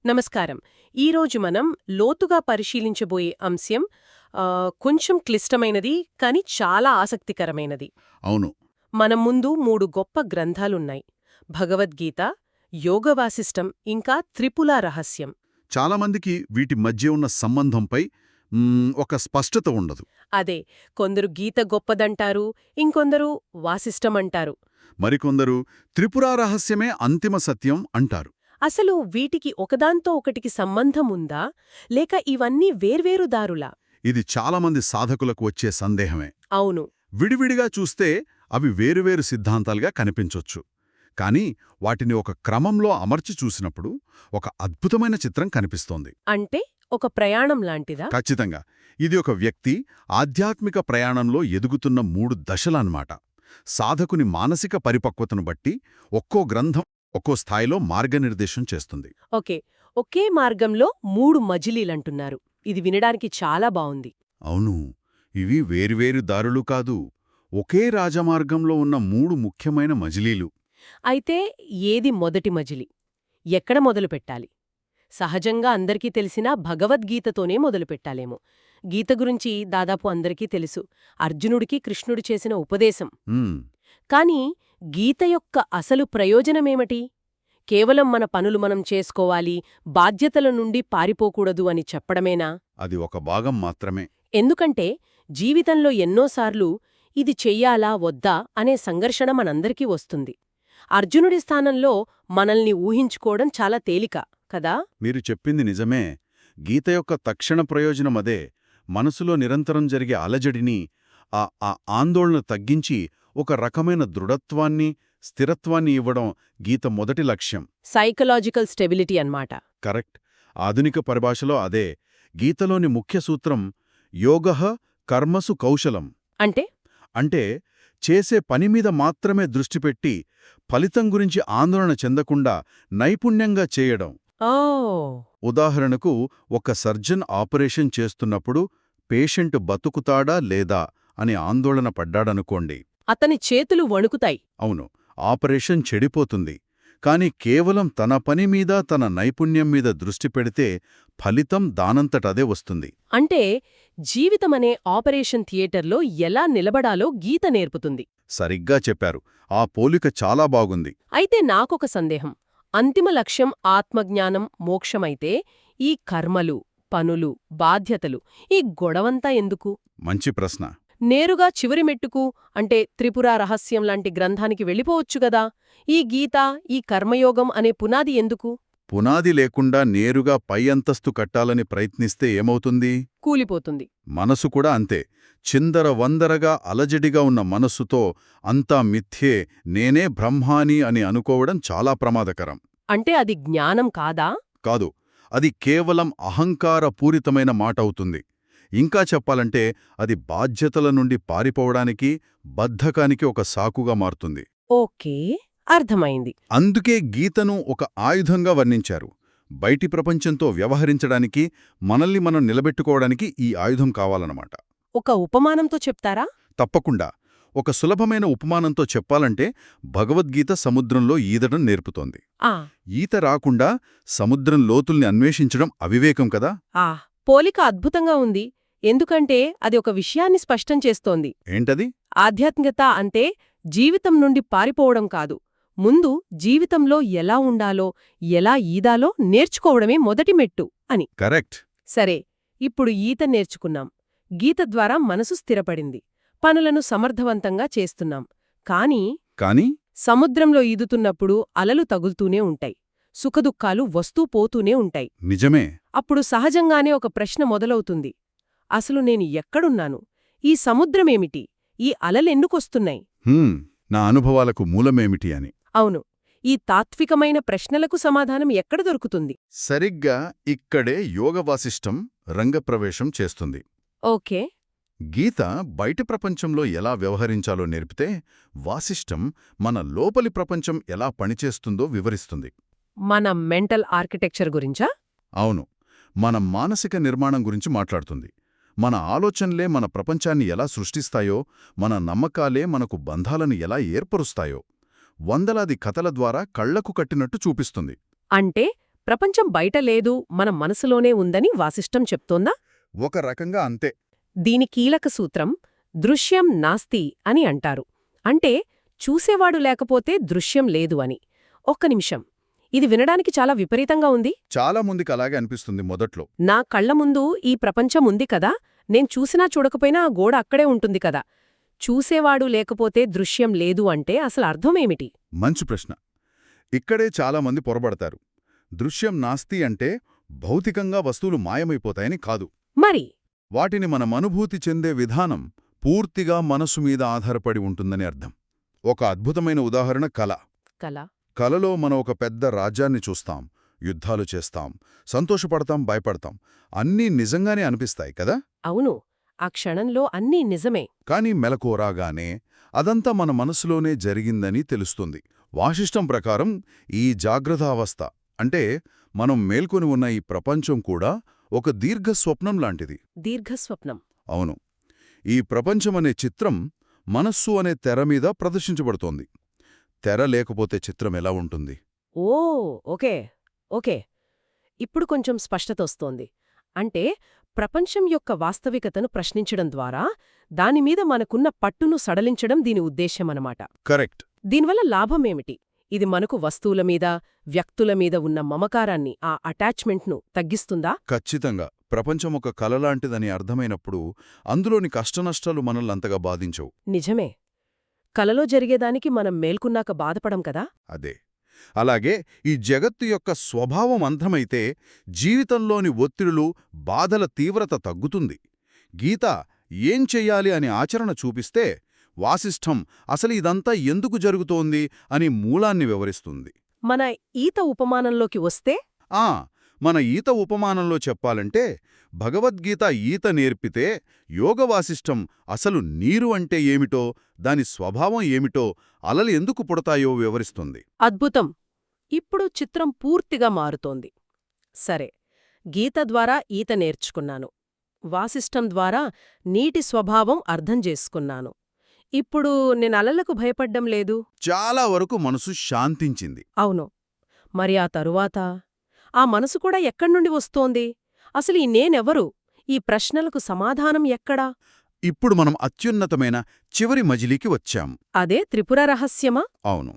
నమస్కారం. ఈరోజు మనం లోతుగా పరిశీలించబోయే అంశం కొంచెం క్లిష్టమైనది, కానీ చాలా ఆసక్తికరమైనది. అవును. మనం ముందు 3 గొప్ప గ్రంథాలున్నాయి: భగవద్గీత, యోగవాసిష్టం, ఇంకా త్రిపుల రహస్యం. చాలామందికి వీటి మధ్య ఉన్న సంబంధంపై ఒక స్పష్టత ఉండదు. అదే, కొందరు గీత గొప్పదంటారు, ఇంకొందరు వాసిష్టమంటారు. మరికొందరు త్రిపురా రహస్యమే అంతిమ సత్యం అంటారు. అసలు వీటికి ఒకదాంతో ఒకటికి సంబంధం ఉందా, లేక ఇవన్నీ వేర్వేరు దారులా? ఇది చాలామంది సాధకులకు వచ్చే సందేహమే. అవును. విడివిడిగా చూస్తే అవి వేరువేరు సిద్ధాంతాలుగా కనిపించొచ్చు. కానీ వాటిని ఒక క్రమంలో అమర్చి చూసినప్పుడు ఒక అద్భుతమైన చిత్రం కనిపిస్తోంది. అంటే ఒక ప్రయాణం లాంటిదా? ఖచ్చితంగా. ఇది ఒక వ్యక్తి ఆధ్యాత్మిక ప్రయాణంలో ఎదుగుతున్న 3 దశలన్నమాట. సాధకుని మానసిక పరిపక్వతను బట్టి ఒక్కో గ్రంథం ఒక్కో స్థాయిలో మార్గనిర్దేశం చేస్తుంది. ఓకే, ఒకే మార్గంలో 3 మజిలీలంటున్నారు. ఇది వినడానికి చాలా బావుంది. అవును, ఇవి వేర్వేరు దారులు కాదు, ఒకే రాజమార్గంలో ఉన్న 3 ముఖ్యమైన మజిలీలు. అయితే ఏది మొదటి మజిలీ? ఎక్కడ మొదలుపెట్టాలి? సహజంగా అందరికీ తెలిసిన భగవద్గీతతోనే మొదలుపెట్టాలేమో. గీత గురించి దాదాపు అందరికీ తెలుసు. అర్జునుడికి కృష్ణుడు చేసిన ఉపదేశం. హ్మ్, కానీ గీత యొక్క అసలు ప్రయోజనమేమిటి? కేవలం మన పనులు మనం చేసుకోవాలి, బాధ్యతల నుండి పారిపోకూడదు అని చెప్పడమేనా? అది ఒక భాగం మాత్రమే. ఎందుకంటే జీవితంలో ఎన్నోసార్లు ఇది చెయ్యాలా వద్దా అనే సంఘర్షణ మనందరికీ వస్తుంది. అర్జునుడి స్థానంలో మనల్ని ఊహించుకోవడం చాలా తేలిక కదా? మీరు చెప్పింది నిజమే. గీత యొక్క తక్షణ ప్రయోజనమదే. మనసులో నిరంతరం జరిగే అలజడిని, ఆ ఆందోళన తగ్గించి ఒక రకమైన దృఢత్వాన్ని, స్థిరత్వాన్ని ఇవ్వడం గీత మొదటి లక్ష్యం. సైకలాజికల్ స్టెబిలిటీ అన్నమాట. కరెక్ట్. ఆధునిక పరిభాషలో అదే. గీతలోని ముఖ్య సూత్రం యోగః కర్మసు కౌశలం. అంటే చేసే పనిమీద మాత్రమే దృష్టిపెట్టి ఫలితం గురించి ఆందోళన చెందకుండా నైపుణ్యంగా చేయడం. ఓ, ఉదాహరణకు, ఒక సర్జన్ ఆపరేషన్ చేస్తున్నప్పుడు పేషెంట్ బతుకుతాడా లేదా అని ఆందోళన పడ్డాడనుకోండి. అతని చేతులు వణుకుతాయి. అవును, ఆపరేషన్ చెడిపోతుంది. కాని కేవలం తన పని మీద, తన నైపుణ్యం మీద దృష్టి పెడితే ఫలితం దానంతటదే వస్తుంది. అంటే జీవితమనే ఆపరేషన్ థియేటర్లో ఎలా నిలబడాలో గీత నేర్పుతుంది. సరిగ్గా చెప్పారు. ఆ పోలిక చాలా బాగుంది. అయితే నాకొక సందేహం. అంతిమ లక్ష్యం ఆత్మజ్ఞానం, మోక్షమైతే ఈ కర్మలు, పనులు, బాధ్యతలు, ఈ గొడవంతా ఎందుకు? మంచి ప్రశ్న. నేరుగా చివరి మెట్టుకు, అంటే త్రిపుర రహస్యం లాంటి గ్రంథానికి వెళ్ళిపోవచ్చుగదా. ఈ గీత, ఈ కర్మయోగం అనే పునాది ఎందుకు? పునాది లేకుండా నేరుగా పై అంతస్తు కట్టాలని ప్రయత్నిస్తే ఏమవుతుంది? కూలిపోతుంది. మనసు కూడా అంతే. చిందరవందరగా అలజడిగా ఉన్న మనస్సుతో అంతా మిథ్యే, నేనే బ్రహ్మాని అని అనుకోవడం చాలా ప్రమాదకరం. అంటే అది జ్ఞానం కాదా? కాదు, అది కేవలం అహంకారపూరితమైన మాటవుతుంది. ఇంకా చెప్పాలంటే అది బాధ్యతల నుండి పారిపోవడానికి, బద్ధకానికి ఒక సాకుగా మారుతుంది. ఓకే, అర్థమైంది. అందుకే గీతను ఒక ఆయుధంగా వర్ణించారు. బయటి ప్రపంచంతో వ్యవహరించడానికి, మనల్ని మనం నిలబెట్టుకోవడానికి ఈ ఆయుధం కావాలన్నమాట. ఒక ఉపమానంతో చెప్తారా? తప్పకుండా. ఒక సులభమైన ఉపమానంతో చెప్పాలంటే భగవద్గీత సముద్రంలో ఈదడం నేర్పుతోంది. ఆ ఈత రాకుండా సముద్రం లోతుల్ని అన్వేషించడం అవివేకం కదా. ఆ పోలిక అద్భుతంగా ఉంది. ఎందుకంటే అది ఒక విషయాన్ని స్పష్టం చేస్తోంది. ఏంటది? ఆధ్యాత్మికత అంటే జీవితం నుండి పారిపోవడం కాదు, ముందు జీవితంలో ఎలా ఉండాలో, ఎలా ఈదాలో నేర్చుకోవడమే మొదటి మెట్టు అని. కరెక్ట్. సరే, ఇప్పుడు ఈత నేర్చుకున్నాం. గీత ద్వారా మనసు స్థిరపడింది. పనులను సమర్థవంతంగా చేస్తున్నాం. కానీ సముద్రంలో ఈదుతున్నప్పుడు అలలు తగులుతూనే ఉంటాయి. సుఖదుఖాలు వస్తూ పోతూనే ఉంటాయి. నిజమే. అప్పుడు సహజంగానే ఒక ప్రశ్న మొదలవుతుంది. అసలు నేను ఎక్కడున్నాను? ఈ సముద్రమేమిటి? ఈ అలలెందుకొస్తున్నాయి? నా అనుభవాలకు మూలమేమిటి అని. అవును, ఈ తాత్వికమైన ప్రశ్నలకు సమాధానం ఎక్కడ దొరుకుతుంది? సరిగ్గా ఇక్కడే యోగవాసిష్టం రంగప్రవేశం చేస్తుంది. ఓకే. గీత బయటి ప్రపంచంలో ఎలా వ్యవహరించాలో నేర్పితే, వాసిష్టం మన లోపలి ప్రపంచం ఎలా పనిచేస్తుందో వివరిస్తుంది. మన మెంటల్ ఆర్కిటెక్చర్ గురించా? అవును, మన మానసిక నిర్మాణం గురించి మాట్లాడుతుంది. మన ఆలోచనలే మన ప్రపంచాన్ని ఎలా సృష్టిస్తాయో, మన నమ్మకాలే మనకు బంధాలను ఎలా ఏర్పరుస్తాయో వందలాది కథల ద్వారా కళ్లకు కట్టినట్టు చూపిస్తుంది. అంటే ప్రపంచం బయట లేదు మన మనసులోనే ఉందని వాసిష్టం చెప్తోందా? ఒక రకంగా అంతే. దీని కీలక సూత్రం దృశ్యం నాస్తి అని అంటారు. అంటే చూసేవాడు లేకపోతే దృశ్యం లేదు అని. ఒక్క నిమిషం, ఇది వినడానికి చాలా విపరీతంగా ఉంది. చాలా మందికి అలాగే అనిపిస్తుంది మొదట్లో. నా కళ్ల ముందు ఈ ప్రపంచం ఉంది కదా, నేను చూసినా చూడకపోయినా ఆ గోడ అక్కడే ఉంటుంది కదా. చూసేవాడు లేకపోతే దృశ్యం లేదు అంటే అసలు అర్థమేమిటి? మంచి ప్రశ్న. ఇక్కడే చాలామంది పొరబడతారు. దృశ్యం నాస్తి అంటే భౌతికంగా వస్తువులు మాయమైపోతాయని కాదు. మరి వాటిని మనం అనుభూతి చెందే విధానం పూర్తిగా మనసు మీద ఆధారపడి ఉంటుందని అర్థం. ఒక అద్భుతమైన ఉదాహరణ కళ. కళ కలలో మనం ఒక పెద్ద రాజ్యాన్ని చూస్తాం, యుద్ధాలు చేస్తాం, సంతోషపడతాం, భయపడతాం. అన్నీ నిజంగానే అనిపిస్తాయి కదా. అవును, ఆ క్షణంలో అన్నీ నిజమే. కాని మెలకువరాగానే అదంతా మన మనసులోనే జరిగిందని తెలుస్తుంది. వాశిష్టం ప్రకారం ఈ జాగ్రత్తావస్థ అంటే మనం మేల్కొని ఉన్న ఈ ప్రపంచం కూడా ఒక దీర్ఘ స్వప్నం లాంటిది. దీర్ఘస్వప్నం. అవును. ఈ ప్రపంచమనే చిత్రం మనస్సు అనే తెర మీద ప్రదర్శించబడుతోంది. తెర లేకపోతే చిత్రం ఎలా ఉంటుంది? ఓ, ఓకే ఓకే ఇప్పుడు కొంచెం స్పష్టతొస్తోంది. అంటే ప్రపంచం యొక్క వాస్తవికతను ప్రశ్నించడం ద్వారా దానిమీద మనకున్న పట్టును సడలించడం దీని ఉద్దేశ్యమనమాట. కరెక్ట్. దీనివల్ల లాభమేమిటి? ఇది మనకు వస్తువుల మీద, వ్యక్తుల మీద ఉన్న మమకారాన్ని, ఆ అటాచ్మెంట్ను తగ్గిస్తుందా? ఖచ్చితంగా. ప్రపంచం ఒక కలలాంటిదని అర్థమైనప్పుడు అందులోని కష్టనష్టాలు మనల్నంతగా బాధించవు. నిజమే. కలలో జరిగేదానికి మనం మేల్కున్నాక బాధపడం కదా. అదే. అలాగే ఈ జగత్తు యొక్క స్వభావం అంధమైతే జీవితంలోని ఒత్తిడులు, బాధల తీవ్రత తగ్గుతుంది. గీత ఏం చెయ్యాలి అని ఆచరణ చూపిస్తే వాసిష్టం అసలు ఇదంతా ఎందుకు జరుగుతోంది అని మూలాన్ని వివరిస్తుంది. మన ఈత ఉపమానంలోకి వస్తే మన ఈత ఉపమానంలో చెప్పాలంటే భగవద్గీత ఈత నేర్పితే యోగవాసిష్టం అసలు నీరు అంటే ఏమిటో, దాని స్వభావం ఏమిటో, అలలు ఎందుకు పుడతాయో వివరిస్తుంది. అద్భుతం. ఇప్పుడు చిత్రం పూర్తిగా మారుతోంది. సరే, గీత ద్వారా ఈత నేర్చుకున్నాను, వాసిష్టం ద్వారా నీటి స్వభావం అర్థం చేసుకున్నాను. ఇప్పుడు నేనలలకు భయపడ్డం లేదు. చాలా వరకు మనసు శాంతించింది. అవును. మరి ఆ తరువాత ఆ మనసు కూడా ఎక్కడ్నుండి వస్తోంది? అసలు ఈ నేనెవరు? ఈ ప్రశ్నలకు సమాధానం ఎక్కడా? ఇప్పుడు మనం అత్యున్నతమైన చివరి మజిలీకి వచ్చాం. అదే త్రిపుర రహస్యమా? అవును.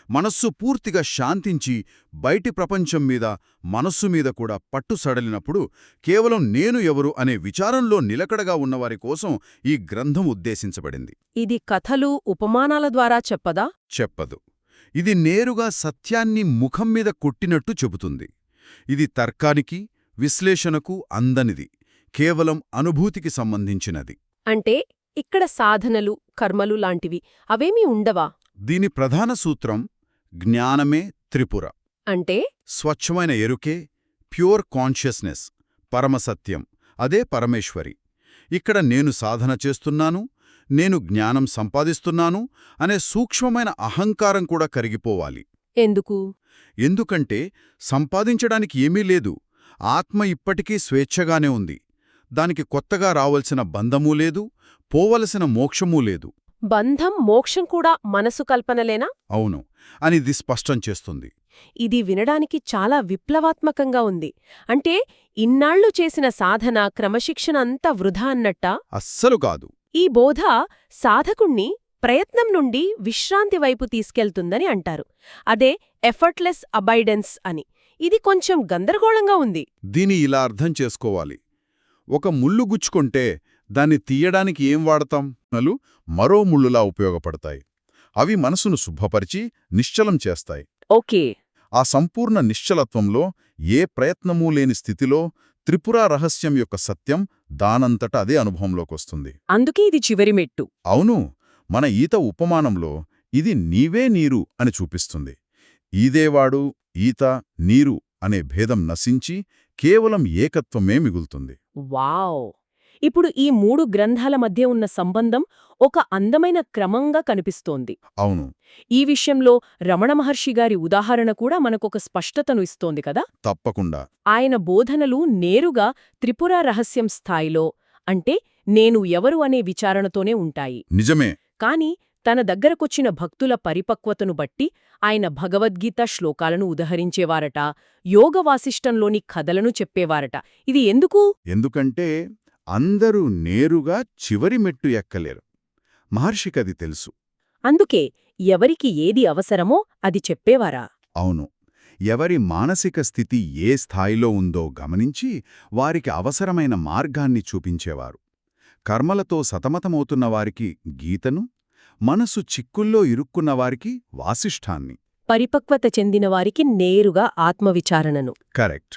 మనస్సు పూర్తిగా శాంతించి బయటి ప్రపంచం మీద, మనస్సు మీద కూడా పట్టు సడలినప్పుడు కేవలం నేను ఎవరు అనే విచారంలో నిలకడగా ఉన్నవారి కోసం ఈ గ్రంథం ఉద్దేశించబడింది. ఇది కథలు, ఉపమానాల ద్వారా చెప్పదా? చెప్పదు. ఇది నేరుగా సత్యాన్ని ముఖం మీద కొట్టినట్టు చెబుతుంది. ఇది తర్కానికి, విశ్లేషణకు అందనిది, కేవలం అనుభూతికి సంబంధించినది. అంటే ఇక్కడ సాధనలు, కర్మలు లాంటివి అవేమీ ఉండవా? దీని ప్రధాన సూత్రం జ్ఞానమే త్రిపుర. అంటే స్వచ్ఛమైన ఎరుకే, ప్యూర్ కాన్షియస్నెస్, పరమసత్యం, అదే పరమేశ్వరి. ఇక్కడ నేను సాధన చేస్తున్నాను, నేను జ్ఞానం సంపాదిస్తున్నాను అనే సూక్ష్మమైన అహంకారం కూడా కరిగిపోవాలి. ఎందుకు? ఎందుకంటే సంపాదించడానికి ఏమీ లేదు. ఆత్మ ఇప్పటికీ స్వేచ్ఛగానే ఉంది. దానికి కొత్తగా రావలసిన బంధమూ లేదు, పోవలసిన మోక్షమూ లేదు. బంధం, మోక్షం కూడా మనసు కల్పనలేనా? అవును అని ఇది స్పష్టం చేస్తుంది. ఇది వినడానికి చాలా విప్లవాత్మకంగా ఉంది. అంటే ఇన్నాళ్లు చేసిన సాధన, క్రమశిక్షణ అంతా వృధా అన్నట్టా? అస్సలు కాదు. ఈ బోధ సాధకుణ్ణి ప్రయత్నం నుండి విశ్రాంతి వైపు తీసుకెళ్తుందని అంటారు. అదే ఎఫర్ట్లెస్ అబైడెన్స్ అని. ఇది కొంచెం గందరగోళంగా ఉంది. దీని ఇలా అర్థం చేసుకోవాలి. ఒక ముళ్ళు గుచ్చుకొంటే దాన్ని తీయడానికి ఏం వాడతాం? నలు మరో ముళ్ళులా ఉపయోగపడతాయి. అవి మనసును శుభ్రపరిచి నిశ్చలం చేస్తాయి. ఓకే. ఆ సంపూర్ణ నిశ్చలత్వంలో, ఏ ప్రయత్నమూ లేని స్థితిలో త్రిపురా రహస్యం యొక్క సత్యం దానంతట అదే అనుభవంలోకొస్తుంది. అందుకే ఇది చివరి మెట్టు. అవును. మన ఈత ఉపమానంలో ఇది నీవే నీరు అని చూపిస్తుంది. ఈదేవాడు, ఈత, నీరు అనే భేదం నశించి కేవలం ఏకత్వమే మిగులుతుంది. వావ్! ఇప్పుడు ఈ 3 గ్రంథాల మధ్య ఉన్న సంబంధం ఒక అందమైన క్రమంగా కనిపిస్తోంది. అవును. ఈ విషయంలో రమణ మహర్షి గారి ఉదాహరణ కూడా మనకొక స్పష్టతను ఇస్తోంది కదా. తప్పకుండా. ఆయన బోధనలు నేరుగా త్రిపుర రహస్యం స్థాయిలో, అంటే నేను ఎవరు అనే విచారణతోనే ఉంటాయి. నిజమే. కాని తన దగ్గరకొచ్చిన భక్తుల పరిపక్వతను బట్టి ఆయన భగవద్గీత శ్లోకాలను ఉదహరించేవారట, యోగవాసిష్టంలోని కథలను చెప్పేవారట. ఇది ఎందుకు? ఎందుకంటే అందరూ నేరుగా చివరి మెట్టు ఎక్కలేరు. మహర్షికది తెలుసు. అందుకే ఎవరికి ఏది అవసరమో అది చెప్పేవారా? అవును. ఎవరి మానసిక స్థితి ఏ స్థాయిలో ఉందో గమనించి వారికి అవసరమైన మార్గాన్ని చూపించేవారు. కర్మలతో సతమతమవుతున్నవారికి గీతను, మనసు చిక్కుల్లో ఇరుక్కున్నవారికి వాసిష్ఠాన్ని. పరిపక్వత చెందినవారికి నేరుగా ఆత్మవిచారణను. కరెక్ట్.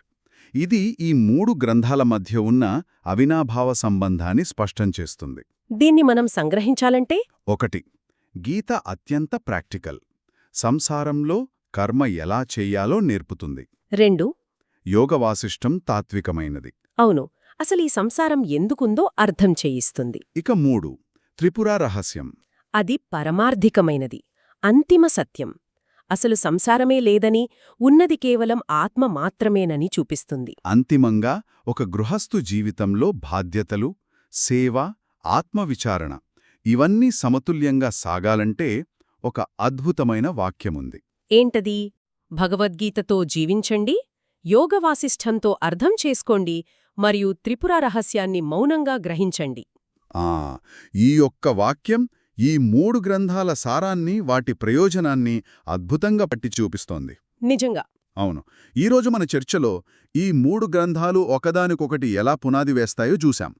ఇది ఈ 3 గ్రంథాల మధ్య ఉన్న అవినాభావ సంబంధాన్ని స్పష్టం చేస్తుంది. దీన్ని మనం సంగ్రహించాలంటే 1. గీత అత్యంత ప్రాక్టికల్. సంసారంలో కర్మ ఎలా చెయ్యాలో నేర్పుతుంది. 2. యోగవాసిష్టం తాత్వికమైనది. అవును, అసలు ఈ సంసారం ఎందుకుందో అర్థం చేయిస్తుంది. ఇక 3. త్రిపుర రహస్యం. అది పరమార్థికమైనది, అంతిమ సత్యం. అసలు సంసారమే లేదని, ఉన్నది కేవలం ఆత్మ మాత్రమేనని చూపిస్తుంది. అంతిమంగా ఒక గృహస్థు జీవితంలో బాధ్యతలు, సేవ, ఆత్మవిచారణ ఇవన్నీ సమతుల్యంగా సాగాలంటే ఒక అద్భుతమైన వాక్యముంది. ఏంటది? భగవద్గీతతో జీవించండి, యోగవాసిష్ఠంతో అర్థం చేసుకోండి, మరియు త్రిపుర రహస్యాన్ని మౌనంగా గ్రహించండి. ఈ ఒక్క వాక్యం ఈ 3 గ్రంథాల సారాన్ని, వాటి ప్రయోజనాన్ని అద్భుతంగా పట్టి చూపిస్తోంది. నిజంగా. అవును. ఈరోజు మన చర్చలో ఈ 3 గ్రంథాలు ఒకదానికొకటి ఎలా పునాది వేస్తాయో చూశాం.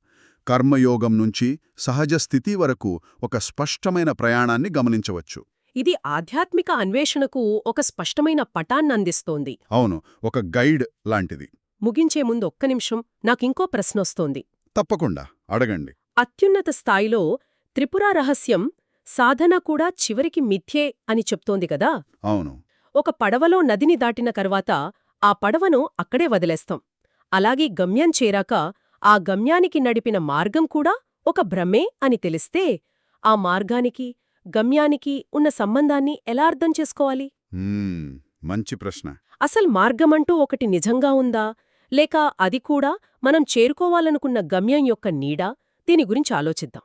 కర్మయోగం నుంచి సహజ స్థితి వరకు ఒక స్పష్టమైన ప్రయాణాన్ని గమనించవచ్చు. ఇది ఆధ్యాత్మిక అన్వేషణకు ఒక స్పష్టమైన పటాన్నందిస్తోంది. అవును, ఒక గైడ్ లాంటిది. ముగించే ముందు ఒక్క నిమిషం, నాకింకో ప్రశ్నొస్తోంది. తప్పకుండా అడగండి. అత్యున్నత స్థాయిలో త్రిపుర రహస్యం సాధన కూడా చివరికి మిథ్యే అని చెప్తోంది కదా. అవును. ఒక పడవలో నదిని దాటిన తర్వాత ఆ పడవను అక్కడే వదిలేస్తాం. అలాగే గమ్యం చేరాక ఆ గమ్యానికి నడిపిన మార్గం కూడా ఒక భ్రమే అని తెలిస్తే ఆ మార్గానికి, గమ్యానికి ఉన్న సంబంధాన్ని ఎలా అర్థం చేసుకోవాలి? మంచి ప్రశ్న. అసలు మార్గమంటూ ఒకటి నిజంగా ఉందా, లేక అది కూడా మనం చేరుకోవాలనుకున్న గమ్యం యొక్క నీడా? దీని గురించి ఆలోచిద్దాం.